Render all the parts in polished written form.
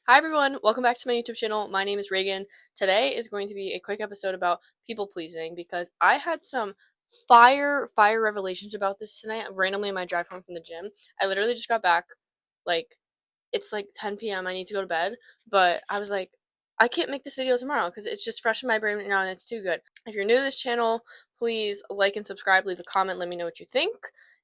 Hi everyone, welcome back to my YouTube channel. My name is Reagan. Today is going to be a quick episode about people pleasing because I had some fire revelations about this tonight randomly in my drive home from the gym. I literally just got back, like it's like 10 p.m. I need to go to bed, but I was like, I can't make this video tomorrow because it's just fresh in my brain right now and it's too good. If you're new to this channel, please like and subscribe, leave a comment, let me know what you think.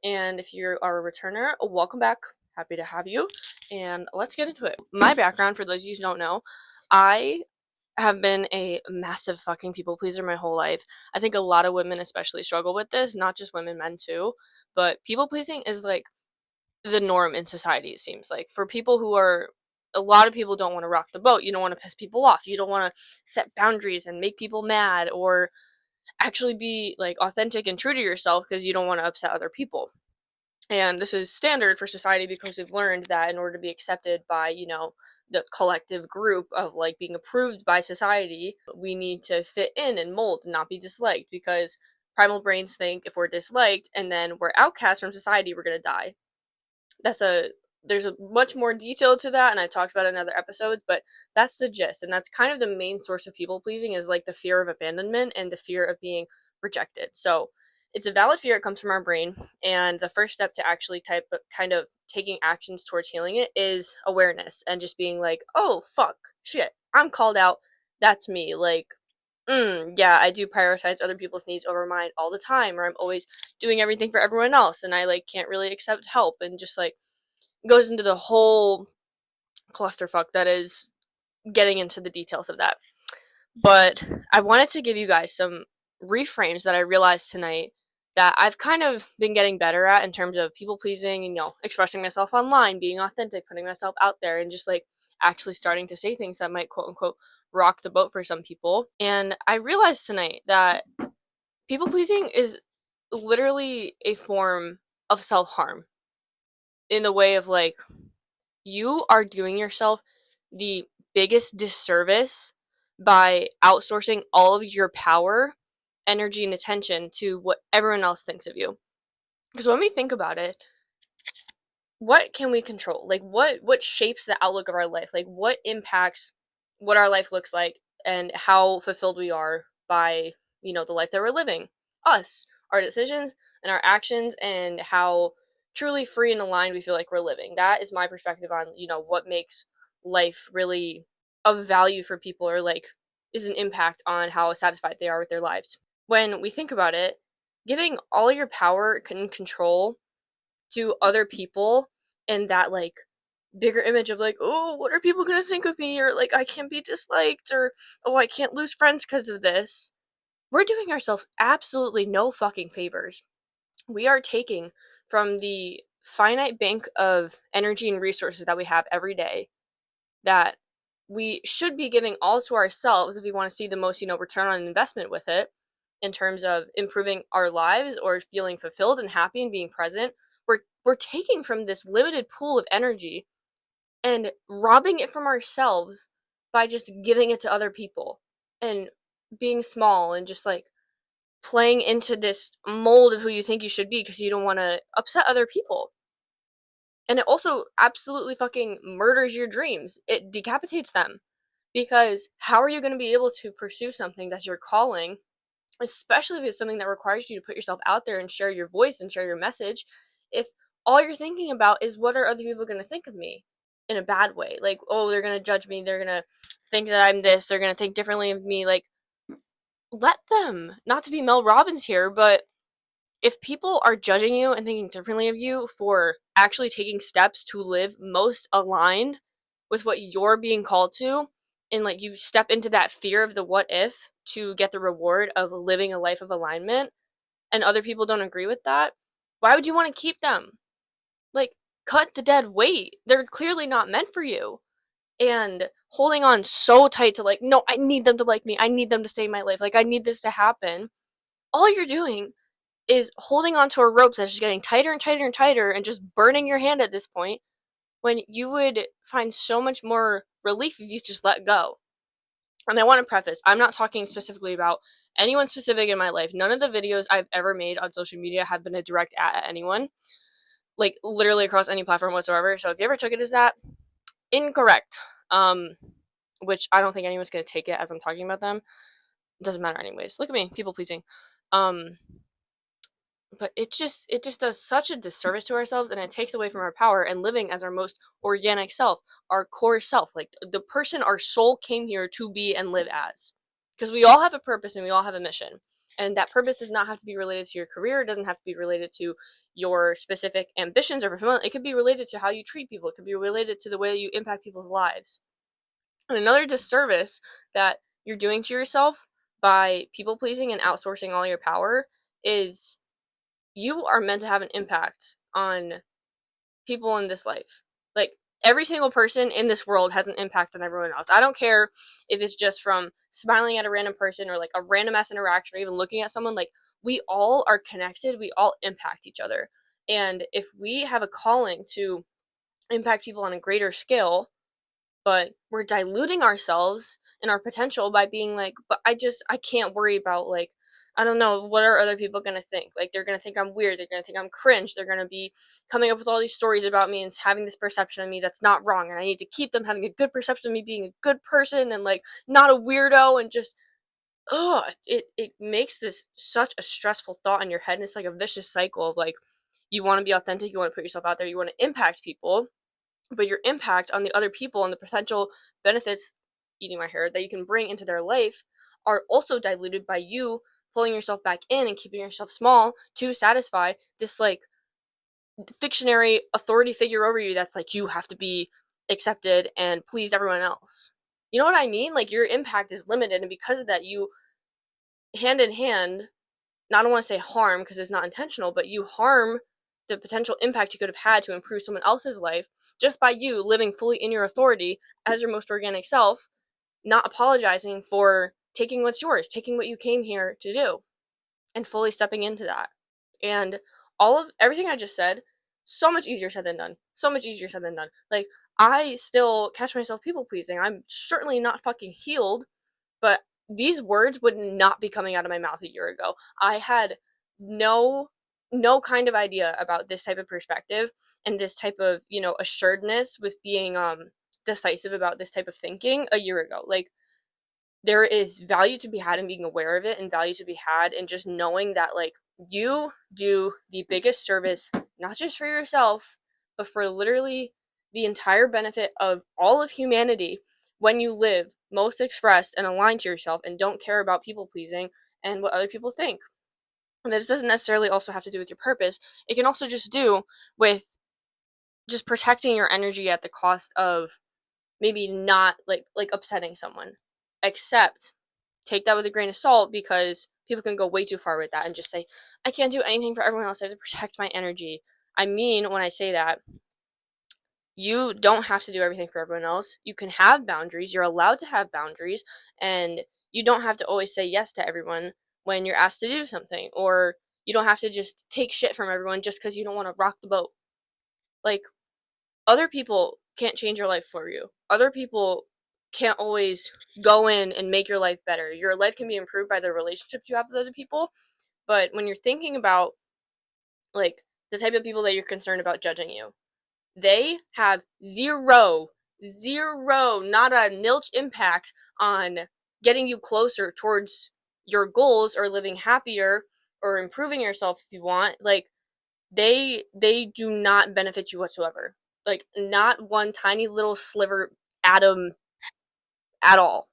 And if you are a returner, welcome back. Happy to have you. And let's get into it. My background, for those of you who don't know, I have been a massive fucking people pleaser my whole life. I think a lot of women especially struggle with this, not just women, men too. But people pleasing is like the norm in society, it seems like. For people who are, a lot of people don't want to rock the boat. You don't want to piss people off. You don't want to set boundaries and make people mad or actually be like authentic and true to yourself because you don't want to upset other people. And this is standard for society because we've learned that in order to be accepted by, the collective group of like being approved by society, we need to fit in and mold and not be disliked because primal brains think if we're disliked and then we're outcast from society, we're going to die. There's a much more detail to that, and I talked about it in other episodes, but that's the gist. And that's kind of the main source of people pleasing is like the fear of abandonment and the fear of being rejected. So it's a valid fear, it comes from our brain, and the first step to actually kind of taking actions towards healing it is awareness and just being like, oh fuck, shit, I'm called out, that's me. Like, yeah, I do prioritize other people's needs over mine all the time, or I'm always doing everything for everyone else and I like can't really accept help, and just like goes into the whole clusterfuck that is getting into the details of that. But I wanted to give you guys some reframes that I realized tonight that I've kind of been getting better at in terms of people pleasing and, expressing myself online, being authentic, putting myself out there, and just like actually starting to say things that might quote unquote rock the boat for some people. And I realized tonight that people pleasing is literally a form of self harm in the way of like, you are doing yourself the biggest disservice by outsourcing all of your power, energy, and attention to what everyone else thinks of you. Because when we think about it, what can we control? Like what shapes the outlook of our life? Like what impacts what our life looks like and how fulfilled we are by, the life that we're living. Us, our decisions and our actions and how truly free and aligned we feel like we're living. That is my perspective on, what makes life really of value for people or like is an impact on how satisfied they are with their lives. When we think about it, giving all your power and control to other people and that like bigger image of like, oh, what are people gonna think of me, or like I can't be disliked, or oh, I can't lose friends because of this, we're doing ourselves absolutely no fucking favors. We are taking from the finite bank of energy and resources that we have every day that we should be giving all to ourselves if we want to see the most, return on investment with it in terms of improving our lives or feeling fulfilled and happy and being present. We're taking from this limited pool of energy and robbing it from ourselves by just giving it to other people and being small and just like playing into this mold of who you think you should be because you don't want to upset other people. And it also absolutely fucking murders your dreams. It decapitates them. Because how are you going to be able to pursue something that's your calling, especially if it's something that requires you to put yourself out there and share your voice and share your message, if all you're thinking about is what are other people going to think of me in a bad way? Like, oh, they're going to judge me. They're going to think that I'm this. They're going to think differently of me. Like, let them. Not to be Mel Robbins here, but if people are judging you and thinking differently of you for actually taking steps to live most aligned with what you're being called to, and like you step into that fear of the what if to get the reward of living a life of alignment, and other people don't agree with that, why would you want to keep them? Like, cut the dead weight. They're clearly not meant for you. And holding on so tight to like, no, I need them to like me. I need them to stay in my life. Like, I need this to happen. All you're doing is holding onto a rope that's just getting tighter and tighter and tighter and just burning your hand at this point, when you would find so much more relief if you just let go. And I want to preface, I'm not talking specifically about anyone specific in my life. None of the videos I've ever made on social media have been a direct at anyone, like literally across any platform whatsoever. So if you ever took it as that, incorrect. which I don't think anyone's going to take it as I'm talking about them. It doesn't matter anyways. Look at me, people pleasing. Um, but it just does such a disservice to ourselves, and it takes away from our power and living as our most organic self, our core self, like the person our soul came here to be and live as. Because we all have a purpose and we all have a mission. And that purpose does not have to be related to your career. It doesn't have to be related to your specific ambitions or fulfillment. It could be related to how you treat people. It could be related to the way you impact people's lives. And another disservice that you're doing to yourself by people pleasing and outsourcing all your power is you are meant to have an impact on people in this life. Like, every single person in this world has an impact on everyone else. I don't care if it's just from smiling at a random person or like a random ass interaction or even looking at someone. Like, we all are connected, we all impact each other. And if we have a calling to impact people on a greater scale, but we're diluting ourselves and our potential by being like, but I can't worry about, like, I don't know, what are other people going to think? Like, they're going to think I'm weird, they're going to think I'm cringe, they're going to be coming up with all these stories about me and having this perception of me that's not wrong, and I need to keep them having a good perception of me being a good person and like not a weirdo. And just, it makes this such a stressful thought in your head, and it's like a vicious cycle of like, you want to be authentic, you want to put yourself out there, you want to impact people, but your impact on the other people and the potential benefits, eating my hair, that you can bring into their life are also diluted by you pulling yourself back in and keeping yourself small to satisfy this like fictionary authority figure over you that's like, you have to be accepted and please everyone else. You know what I mean? Like, your impact is limited, and because of that, you, hand in hand, not, I don't want to say harm because it's not intentional, but you harm the potential impact you could have had to improve someone else's life just by you living fully in your authority as your most organic self, not apologizing for taking what's yours, taking what you came here to do, and fully stepping into that. And all of everything I just said, so much easier said than done. So much easier said than done. Like, I still catch myself people pleasing. I'm certainly not fucking healed, but these words would not be coming out of my mouth a year ago. I had no kind of idea about this type of perspective and this type of, assuredness with being decisive about this type of thinking a year ago. Like, there is value to be had in being aware of it, and value to be had in just knowing that, like, you do the biggest service, not just for yourself, but for literally the entire benefit of all of humanity when you live most expressed and aligned to yourself and don't care about people pleasing and what other people think. And this doesn't necessarily also have to do with your purpose. It can also just do with just protecting your energy at the cost of maybe not like upsetting someone. Except, take that with a grain of salt, because people can go way too far with that and just say, I can't do anything for everyone else, I have to protect my energy. I mean, when I say that, you don't have to do everything for everyone else. You can have boundaries, you're allowed to have boundaries, and you don't have to always say yes to everyone when you're asked to do something, or you don't have to just take shit from everyone just because you don't want to rock the boat. Like, other people can't change your life for you. Other people can't always go in and make your life better. Your life can be improved by the relationships you have with other people, but when you're thinking about, like, the type of people that you're concerned about judging you, they have zero, not a nilch impact on getting you closer towards your goals or living happier or improving yourself if you want. Like, they do not benefit you whatsoever. Like, not one tiny little sliver atom at all.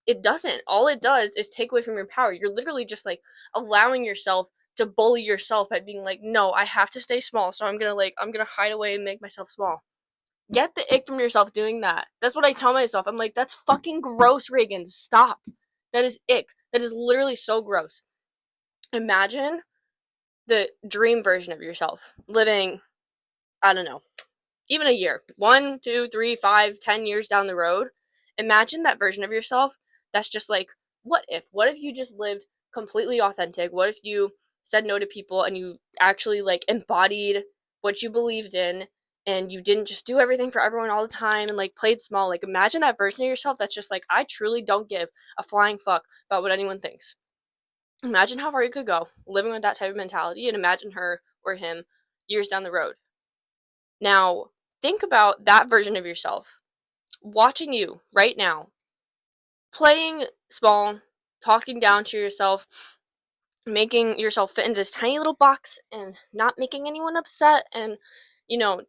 It doesn't. All it does is take away from your power. You're literally just like allowing yourself to bully yourself by being like, no, I have to stay small, so I'm gonna hide away and make myself small. Get the ick from yourself doing that. That's what I tell myself. I'm like, that's fucking gross, Reagan. Stop. That is ick. That is literally so gross. Imagine the dream version of yourself living, I don't know, even a year, 1, 2, 3, 5, 10 years down the road. Imagine that version of yourself that's just like, what if you just lived completely authentic? What if you said no to people and you actually like embodied what you believed in, and you didn't just do everything for everyone all the time and like played small? Like, imagine that version of yourself that's just like, I truly don't give a flying fuck about what anyone thinks. Imagine how far you could go living with that type of mentality, and imagine her or him years down the road. Now, think about that version of yourself watching you right now, playing small, talking down to yourself, making yourself fit into this tiny little box and not making anyone upset, and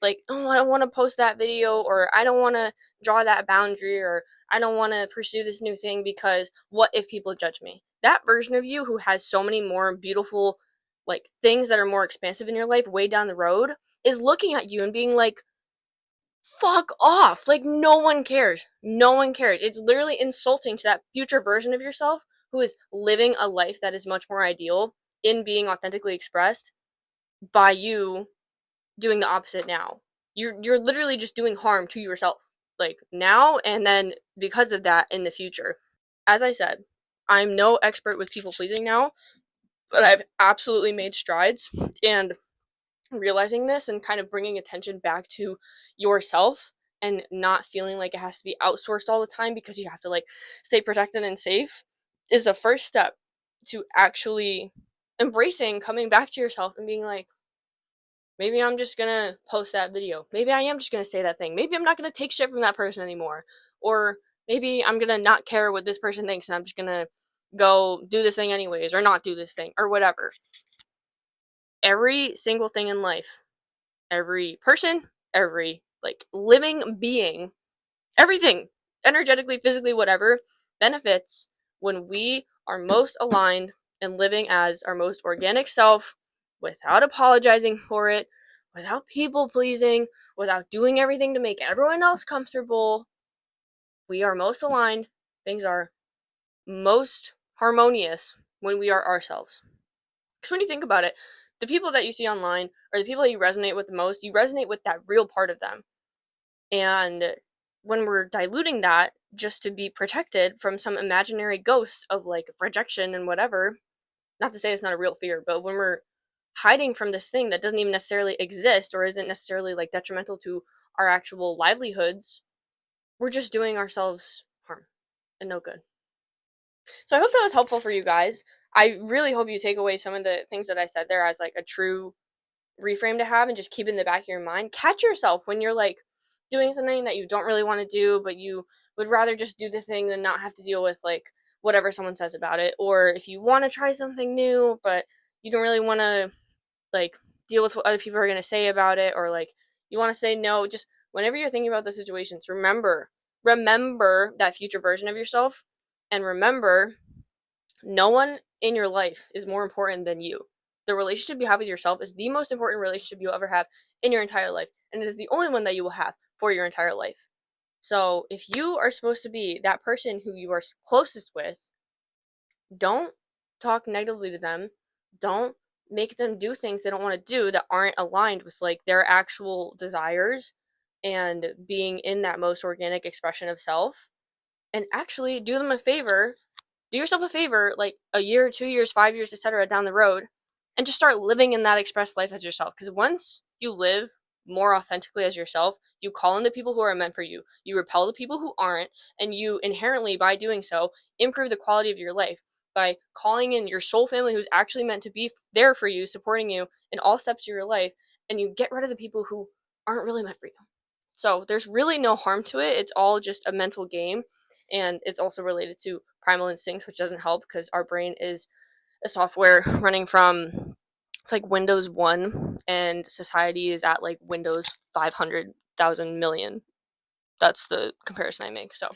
like, oh, I don't want to post that video, or I don't want to draw that boundary, or I don't want to pursue this new thing because what if people judge me? That version of you who has so many more beautiful like things that are more expansive in your life way down the road is looking at you and being like, fuck off. Like, no one cares. No one cares. It's literally insulting to that future version of yourself who is living a life that is much more ideal in being authentically expressed by you doing the opposite now. You're literally just doing harm to yourself, like now, and then because of that in the future. As I said, I'm no expert with people pleasing now, but I've absolutely made strides, and realizing this and kind of bringing attention back to yourself and not feeling like it has to be outsourced all the time because you have to like stay protected and safe is the first step to actually embracing coming back to yourself and being like, maybe I'm just gonna post that video. Maybe I am just gonna say that thing. Maybe I'm not gonna take shit from that person anymore. Or maybe I'm gonna not care what this person thinks and I'm just gonna go do this thing anyways, or not do this thing, or whatever. Every single thing in life, every person, every like living being, everything, energetically, physically, whatever, benefits when we are most aligned and living as our most organic self without apologizing for it, without people pleasing, without doing everything to make everyone else comfortable. We are most aligned. Things are most harmonious when we are ourselves. Because when you think about it, the people that you see online or the people that you resonate with the most, you resonate with that real part of them. And when we're diluting that just to be protected from some imaginary ghost of like rejection and whatever, not to say it's not a real fear, but when we're hiding from this thing that doesn't even necessarily exist or isn't necessarily like detrimental to our actual livelihoods, we're just doing ourselves harm and no good. So I hope that was helpful for you guys. I really hope you take away some of the things that I said there as like a true reframe to have and just keep it in the back of your mind. Catch yourself when you're like doing something that you don't really want to do, but you would rather just do the thing than not have to deal with like whatever someone says about it. Or if you want to try something new, but you don't really want to like deal with what other people are going to say about it, or like you want to say no, just whenever you're thinking about the situations, remember that future version of yourself, and remember no one in your life is more important than you. The relationship you have with yourself is the most important relationship you'll ever have in your entire life, and it is the only one that you will have for your entire life. So if you are supposed to be that person who you are closest with, don't talk negatively to them. Don't make them do things they don't want to do that aren't aligned with like their actual desires and being in that most organic expression of self. And actually do them a favor, do yourself a favor, like a year, 2 years, 5 years, etc., down the road, and just start living in that express life as yourself. Because once you live more authentically as yourself, you call in the people who are meant for you, you repel the people who aren't, and you inherently, by doing so, improve the quality of your life by calling in your soul family who's actually meant to be there for you, supporting you in all steps of your life, and you get rid of the people who aren't really meant for you. So there's really no harm to it. It's all just a mental game, and it's also related to primal instincts, which doesn't help because our brain is a software running from, it's like Windows 1, and society is at like Windows 500,000 million. That's the comparison I make. So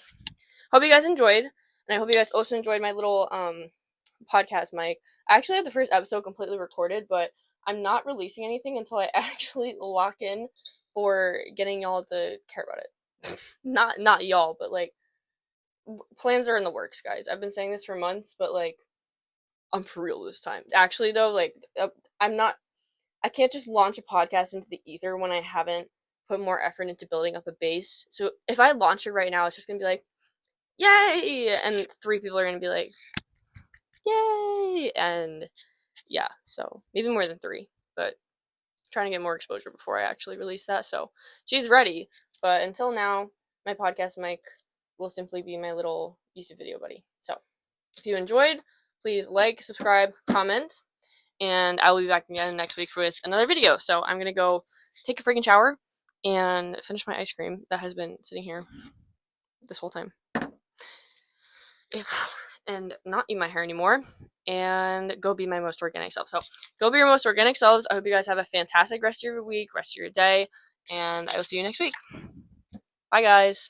hope you guys enjoyed, and I hope you guys also enjoyed my little podcast mic. I actually have the first episode completely recorded, but I'm not releasing anything until I actually lock in for getting y'all to care about it. Not y'all, but like plans are in the works, guys. I've been saying this for months, but like I'm for real this time. Actually, though, like I'm not. I can't just launch a podcast into the ether when I haven't put more effort into building up a base. So if I launch it right now, it's just gonna be like, yay, and 3 people are gonna be like, yay, and yeah. So maybe more than 3, but trying to get more exposure before I actually release that. So she's ready, but until now, my podcast mic will simply be my little YouTube video buddy. So if you enjoyed, please like, subscribe, comment, and I will be back again next week with another video. So I'm gonna go take a freaking shower and finish my ice cream that has been sitting here this whole time. And not eat my hair anymore and go be my most organic self. So go be your most organic selves. I hope you guys have a fantastic rest of your week, rest of your day, and I will see you next week. Bye, guys.